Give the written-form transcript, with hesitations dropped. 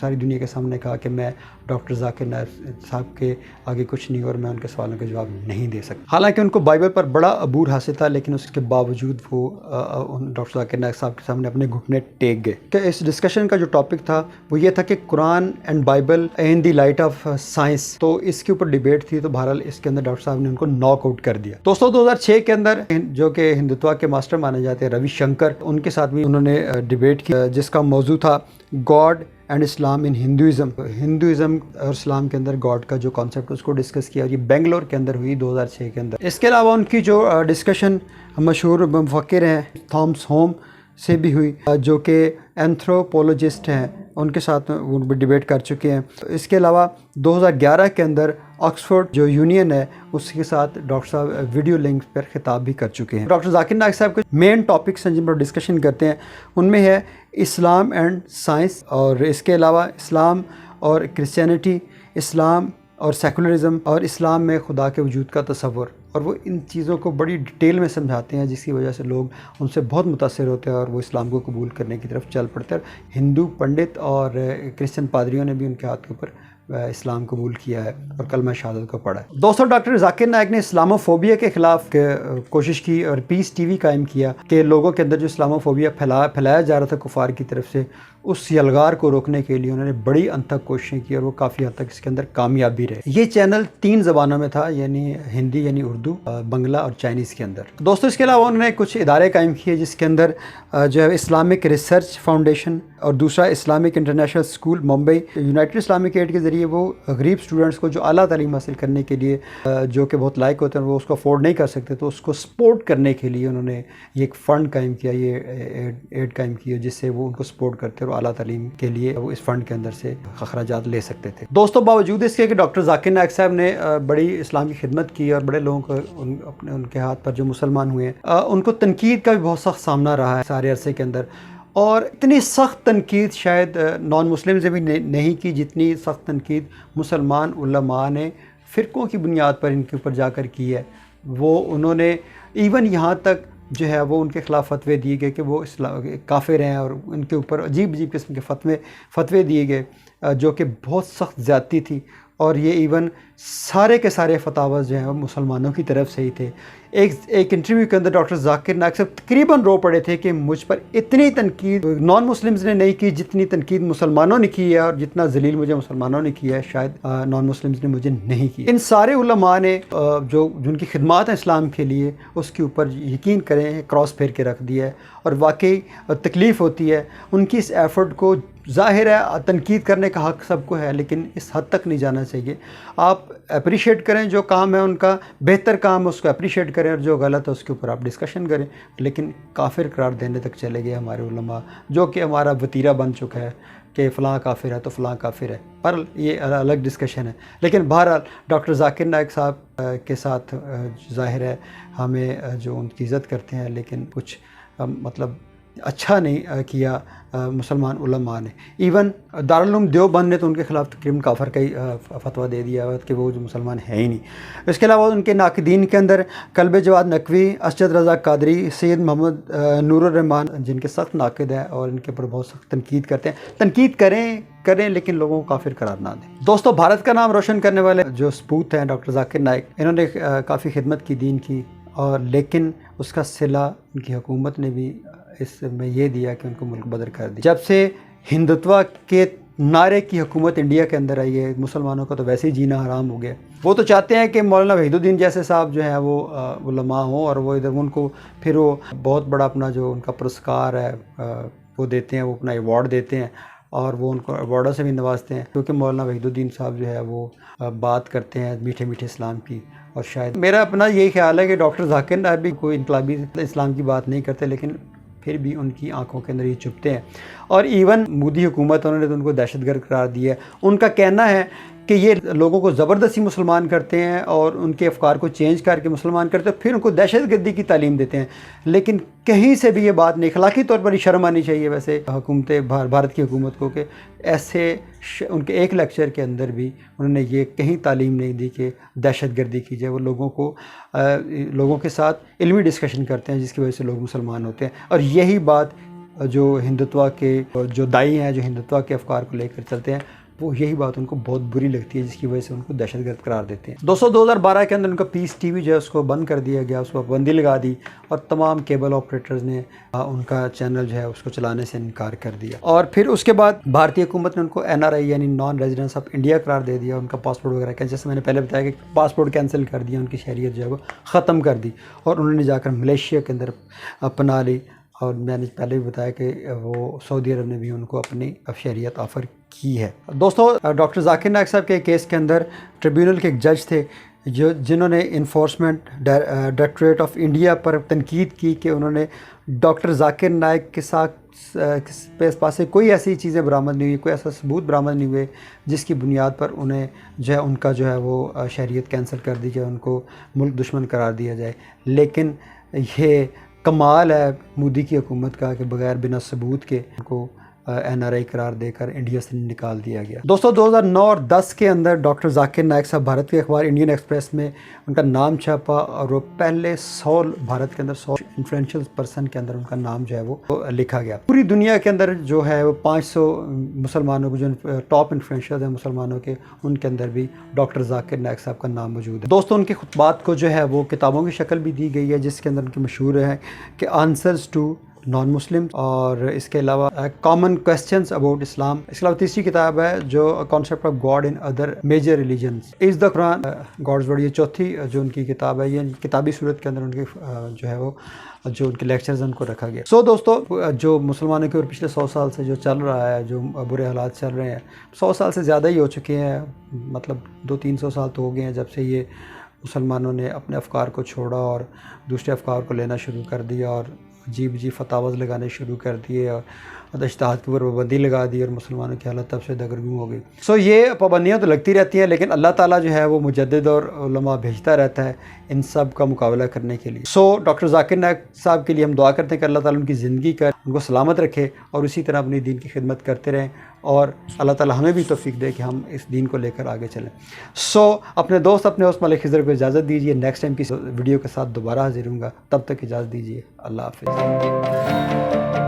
ساری دنیا کے سامنے کہا کہ میں ڈاکٹر ذاکر نائک صاحب کے آگے کچھ نہیں اور میں ان کے سوالوں کے جواب نہیں دے سکتا. حالانکہ ان کو بائبل پر بڑا عبور حاصل تھا، لیکن اس کے باوجود وہ ڈاکٹر ذاکر نائک صاحب کے سامنے اپنے گھٹنے ٹیک گئے. کہ اس ڈسکشن کا جو ٹاپک تھا وہ یہ تھا کہ Quran and Bible in the light of science. تو اس کے اوپر ڈیبیٹ تھی، تو بہرحال اس کے اندر ڈاکٹر صاحب نے ان کو ناک آؤٹ کر دیا. دوستوں 2006 کے اندر جو کہ ہندوتوا کے ماسٹر مانے جاتے ہیں روی شنکر، ان کے ساتھ بھی انہوں نے ڈیبیٹ کی جس کا موضوع تھا God and Islam in Hinduism. Hinduism اور اسلام کے اندر گاڈ کا جو کانسیپٹ اس کو ڈسکس کیا، اور یہ بنگلور کے اندر ہوئی 2006 کے اندر. اس کے علاوہ ان کی جو ڈسکشن مشہور مفکر ہیں تھامس ہوم سے بھی ہوئی، جو کہ اینتھروپولوجسٹ ہیں، ان کے ساتھ وہ بھی ڈیبیٹ کر چکے ہیں. اس کے علاوہ 2011 کے اندر آکسفورڈ جو یونین ہے اس کے ساتھ ڈاکٹر صاحب ویڈیو لنک پر خطاب بھی کر چکے ہیں. ڈاکٹر ذاکر نائک صاحب کے مین ٹاپکس ہیں جن پر ڈسکشن کرتے ہیں، ان میں ہے اسلام اینڈ سائنس، اور اس کے علاوہ اسلام اور کرسچینٹی، اسلام اور سیکولرزم، اور اسلام میں خدا کے وجود کا تصور. اور وہ ان چیزوں کو بڑی ڈیٹیل میں سمجھاتے ہیں جس کی وجہ سے لوگ ان سے بہت متاثر ہوتے ہیں اور وہ اسلام کو قبول کرنے کی طرف چل پڑتے ہیں. ہندو پنڈت اور کرسچن پادریوں نے بھی ان کے ہاتھ کے اوپر اسلام قبول کیا ہے اور کلمہ شہادت کو پڑھا ہے. دوستوں ڈاکٹر ذاکر نائک نے اسلاموفوبیا کے خلاف کوشش کی اور پیس ٹی وی قائم کیا کہ لوگوں کے اندر جو اسلاموفوبیا پھیلایا جا رہا تھا کفار کی طرف سے، اس یلغار کو روکنے کے لیے انہوں نے بڑی انتھک کوششیں کی اور وہ کافی حد تک اس کے اندر کامیاب بھی رہے. یہ چینل 3 زبانوں میں تھا، یعنی ہندی یعنی اردو، بنگلہ اور چائنیز کے اندر. دوستوں اس کے علاوہ انہوں نے کچھ ادارے قائم کیے جس کے اندر جو ہے اسلامک ریسرچ فاؤنڈیشن اور دوسرا Islamic International School Mumbai. United Islamic Aid کے ذریعے وہ غریب اسٹوڈنٹس کو جو اعلیٰ تعلیم حاصل کرنے کے لیے جو کہ بہت لائق ہوتے ہیں وہ اس کو افورڈ نہیں کر سکتے، تو اس کو سپورٹ کرنے کے لیے انہوں نے یہ ایک فنڈ قائم کیا، یہ ایڈ قائم کی جس سے وہ ان کو سپورٹ کرتے اور اعلیٰ تعلیم کے لیے وہ اس فنڈ کے اندر سے اخراجات لے سکتے تھے. دوستوں باوجود اس کے کہ ڈاکٹر ذاکر نائک صاحب نے بڑی اسلام کی خدمت کی اور بڑے لوگوں کو ان کے ہاتھ پر جو مسلمان ہوئے ہیں ان کو تنقید کا بھی بہت سخت سامنا رہا ہے سارے عرصے کے اندر، اور اتنی سخت تنقید شاید نان مسلم سے بھی نہیں کی جتنی سخت تنقید مسلمان علماء نے فرقوں کی بنیاد پر ان کے اوپر جا کر کی ہے. وہ انہوں نے ایون یہاں تک جو ہے وہ ان کے خلاف فتوے دیے گئے کہ وہ کافر ہیں، اور ان کے اوپر عجیب قسم کے فتوے دیے گئے جو کہ بہت سخت زیادتی تھی. اور یہ ایون سارے کے سارے فتاویٰ جو ہیں وہ مسلمانوں کی طرف سے ہی تھے. ایک انٹرویو کے اندر ڈاکٹر ذاکر نائک صاحب تقریباً رو پڑے تھے کہ مجھ پر اتنی تنقید نان مسلمز نے نہیں کی جتنی تنقید مسلمانوں نے کی ہے، اور جتنا ذلیل مجھے مسلمانوں نے کیا ہے شاید نان مسلمز نے مجھے نہیں کی. ان سارے علماء نے جو جن کی خدمات ہیں اسلام کے لیے اس کے اوپر یقین کریں کراس پھیر کے رکھ دیا ہے، اور واقعی تکلیف ہوتی ہے ان کی اس ایفرٹ کو. ظاہر ہے تنقید کرنے کا حق سب کو ہے، لیکن اس حد تک نہیں جانا چاہیے. آپ اپریشیٹ کریں جو کام ہے ان کا بہتر کام اس کو اپریشیٹ کریں، اور جو غلط ہے اس کے اوپر آپ ڈسکشن کریں. لیکن کافر قرار دینے تک چلے گئے ہمارے علماء، جو کہ ہمارا وتیرہ بن چکا ہے کہ فلاں کافر ہے تو فلاں کافر ہے. پر یہ الگ ڈسکشن ہے. لیکن بہرحال ڈاکٹر ذاکر نائک صاحب کے ساتھ ظاہر ہے ہمیں جو ان کی عزت کرتے ہیں، لیکن کچھ مطلب اچھا نہیں کیا مسلمان علماء نے. ایون دارالعلوم دیوبند نے تو ان کے خلاف تقریباً کافر کا ہی فتویٰ دے دیا کہ وہ جو مسلمان ہے ہی نہیں. اس کے علاوہ ان کے ناقدین کے اندر قلب جواد نقوی، اسجد رضا قادری، سید محمد نور الرحمان جن کے سخت ناقد ہیں اور ان کے اوپر بہت سخت تنقید کرتے ہیں. تنقید کریں لیکن لوگوں کو کافر قرار نہ دیں. دوستوں بھارت کا نام روشن کرنے والے جو سپوت ہیں ڈاکٹر ذاکر نائک، انہوں نے کافی خدمت کی دین کی، اور لیکن اس کا صلہ ان کی حکومت نے بھی اس میں یہ دیا کہ ان کو ملک بدر کر دیا. جب سے ہندوتوا کے نعرے کی حکومت انڈیا کے اندر آئی ہے، مسلمانوں کا تو ویسے ہی جینا حرام ہو گیا. وہ تو چاہتے ہیں کہ مولانا وحید الدین جیسے صاحب جو ہیں وہ علماء ہوں، اور وہ ادھر ان کو پھر وہ بہت بڑا اپنا جو ان کا پرسکار ہے وہ دیتے ہیں، وہ اپنا ایوارڈ دیتے ہیں، اور وہ ان کو ایوارڈوں سے بھی نوازتے ہیں، کیونکہ مولانا وحید الدین صاحب جو ہے وہ بات کرتے ہیں میٹھے میٹھے اسلام کی. اور شاید میرا اپنا یہی خیال ہے کہ ڈاکٹر ذاکر نائک بھی کوئی انقلابی اسلام کی بات نہیں کرتے، لیکن پھر بھی ان کی آنکھوں کے اندر یہ چھپتے ہیں. اور ایون مودی حکومت انہوں نے تو ان کو دہشت گرد قرار دیا ہے. ان کا کہنا ہے کہ یہ لوگوں کو زبردستی مسلمان کرتے ہیں اور ان کے افکار کو چینج کر کے مسلمان کرتے ہیں، پھر ان کو دہشت گردی کی تعلیم دیتے ہیں. لیکن کہیں سے بھی یہ بات نہیں، اخلاقی طور پر ہی شرم آنی چاہیے ویسے بھارت کی حکومت کو کہ ایسے ان کے ایک لیکچر کے اندر بھی انہوں نے یہ کہیں تعلیم نہیں دی کہ دہشت گردی کی جائے. وہ لوگوں کے ساتھ علمی ڈسکشن کرتے ہیں جس کی وجہ سے لوگ مسلمان ہوتے ہیں. اور یہی بات جو ہندوتوا کے جو دائی ہیں، جو ہندوتوا کے افکار کو لے کر چلتے ہیں، وہ یہی بات ان کو بہت بری لگتی ہے، جس کی وجہ سے ان کو دہشت گرد قرار دیتے ہیں۔ 2012 کے اندر ان کا پیس ٹی وی جو ہے اس کو بند کر دیا گیا، اس کو پابندی لگا دی، اور تمام کیبل آپریٹرز نے ان کا چینل جو ہے اس کو چلانے سے انکار کر دیا۔ اور پھر اس کے بعد بھارتی حکومت نے ان کو NRI یعنی نان ریزیڈنس آف انڈیا قرار دے دیا، ان کا پاسپورٹ وغیرہ جیسے میں نے پہلے بتایا کہ پاسپورٹ کینسل کر دیا، ان کی شہریت جو ہے وہ ختم کر دی، اور انہوں نے جا کر ملیشیا کے اندر پناہ لی، اور میں نے پہلے بھی بتایا کہ وہ سعودی عرب نے بھی ان کو اپنی شہریت آفر کی ہے۔ دوستو، ڈاکٹر ذاکر نائک صاحب کے کیس کے اندر ٹریبیونل کے ایک جج تھے جنہوں نے انفورسمنٹ ڈائریکٹوریٹ آف انڈیا پر تنقید کی کہ انہوں نے ڈاکٹر ذاکر نائک کے ساتھ پاس سے کوئی ایسی چیزیں برآمد نہیں ہوئی، کوئی ایسا ثبوت برآمد نہیں ہوئے جس کی بنیاد پر انہیں جو ہے ان کا جو ہے وہ شہریت کینسل کر دی جائے، ان کو ملک دشمن قرار دیا جائے۔ لیکن یہ کمال ہے مودی کی حکومت کا کہ بغیر بنا ثبوت کے ان کو NRI قرار دے کر انڈیا سے نکال دیا گیا۔ دوستو، 2009 اور 10 کے اندر ڈاکٹر ذاکر نائک صاحب بھارت کے اخبار انڈین ایکسپریس میں ان کا نام چھپا، اور وہ پہلے 100 بھارت کے اندر 100 انفلوئنشل پرسن کے اندر ان کا نام جو ہے وہ لکھا گیا۔ پوری دنیا کے اندر جو ہے وہ 500 مسلمانوں کو جو ٹاپ انفلوئنشل ہیں مسلمانوں کے، ان کے اندر بھی ڈاکٹر ذاکر نائک صاحب کا نام موجود ہے۔ دوستو، ان کے خطبات کو جو ہے وہ کتابوں کی شکل بھی دی گئی ہے، جس کے اندر ان کی مشہور ہے کہ آنسرز ٹو نان مسلم، اور اس کے علاوہ کامن کویسچنز اباؤٹ اسلام۔ اس کے علاوہ تیسری کتاب ہے جو concept of God in other major religions, is the Quran God's word. یہ چوتھی جو ان کی کتاب ہے، یہ کتابی صورت کے اندر ان کے جو ہے وہ جو ان کے لیکچرز ان کو رکھا گیا۔ سو دوستو، جو مسلمانوں کے اور پچھلے 100 سال سے جو چل رہا ہے، جو برے حالات چل رہے ہیں، 100 سال سے زیادہ ہی ہو چکے ہیں، مطلب 200-300 سال تو ہو گئے ہیں جب سے یہ مسلمانوں نے اپنے افکار کو چھوڑا اور دوسرے افکار کو لینا شروع کر دیا، اور عجیب فتاویٰ لگانے شروع کر دیے، اور اجتہاد کے اوپر پابندی لگا دی، اور مسلمانوں کی حالت تب سے دگرگوں ہو گئی۔ سو یہ پابندیاں تو لگتی رہتی ہیں، لیکن اللہ تعالیٰ جو ہے وہ مجدد اور علماء بھیجتا رہتا ہے ان سب کا مقابلہ کرنے کے لیے۔ سو ڈاکٹر ذاکر نائک صاحب کے لیے ہم دعا کرتے ہیں کہ اللہ تعالیٰ ان کی زندگی کا ان کو سلامت رکھے، اور اسی طرح اپنی دین کی خدمت کرتے رہیں، اور اللہ تعالیٰ ہمیں بھی توفیق دے کہ ہم اس دین کو لے کر آگے چلیں۔ سو اپنے دوست اپنے ہوسٹ ملک خضر کو اجازت دیجیے، نیکسٹ ٹائم کی ویڈیو کے ساتھ دوبارہ حاضر ہوں گا، تب تک اجازت دیجیے، اللہ حافظ۔